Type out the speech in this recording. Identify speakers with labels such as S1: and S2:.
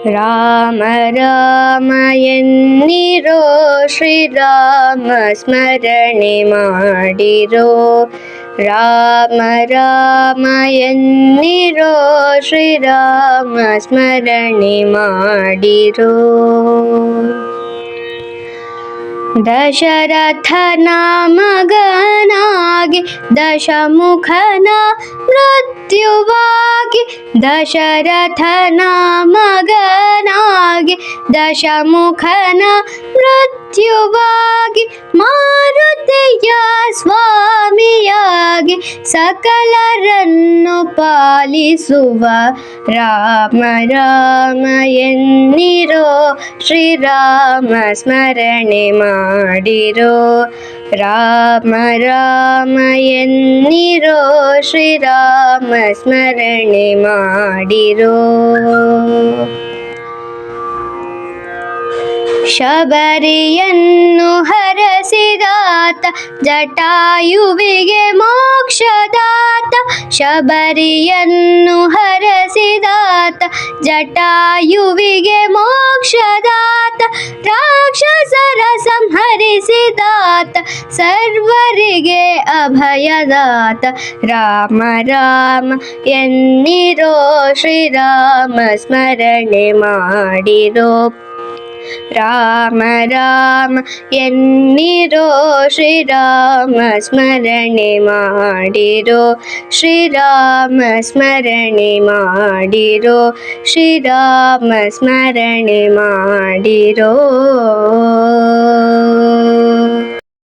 S1: ರಾಮ ರಾಮ ಎನ್ನಿರೋ ಶ್ರೀರಾಮ ಸ್ಮರಣೆ ಮಾಡಿರೋ. ರಾಮ ರಾಮ ಎನ್ನಿರೋ ಶ್ರೀರಾಮ ಸ್ಮರಣೆ ಮಾಡಿರೋ. ದಶರಥನ ಮಗನಾಗಿ ದಶಮುಖನ ಮೃತ್ಯುವಾಗಿ, ದಶರಥನ ಮಗನಾಗಿ ದಶಮುಖನ ಮೃತ್ಯುವಾಗಿ, ಮಾರುತಿಯ ಸ್ವಾಮಿಯಾಗಿ ಸಕಲರನ್ನು ಪಾಲಿಸುವ. ರಾಮ ರಾಮ ಎನ್ನಿರೋ ಶ್ರೀರಾಮ ಸ್ಮರಣೆ ಮಾಡಿರೋ. ರಾಮ ರಾಮ ಎನ್ನಿರೋ ಶ್ರೀರಾಮ ಸ್ಮರಣೆ ಮಾಡಿರೋ. ಶಬರಿಯನ್ನು ಹರಸಿದಾತ ಜಟಾಯುವಿಗೆ ಮೋಕ್ಷದಾತ. ಶಬರಿಯನ್ನು ಹರಸಿದಾತ ಜಟಾಯುವಿಗೆ ಮೋಕ್ಷದಾತ. ರಾಕ್ಷಸರ ಸಂಹರಿಸಿದಾತ ಸರ್ವರಿಗೆ ಅಭಯದಾತ. ರಾಮ ರಾಮ ಎನ್ನಿರೋ ಶ್ರೀರಾಮ ಸ್ಮರಣೆ ಮಾಡಿರೋ. ರಾಮ ರಾಮ ಎನ್ನಿರೋ ಶ್ರೀರಾಮ ಸ್ಮರಣೆ ಮಾಡಿರೋ. ಶ್ರೀರಾಮ ಸ್ಮರಣೆ ಮಾಡಿರೋ. ಶ್ರೀರಾಮ ಸ್ಮರಣೆ ಮಾಡಿರೋ.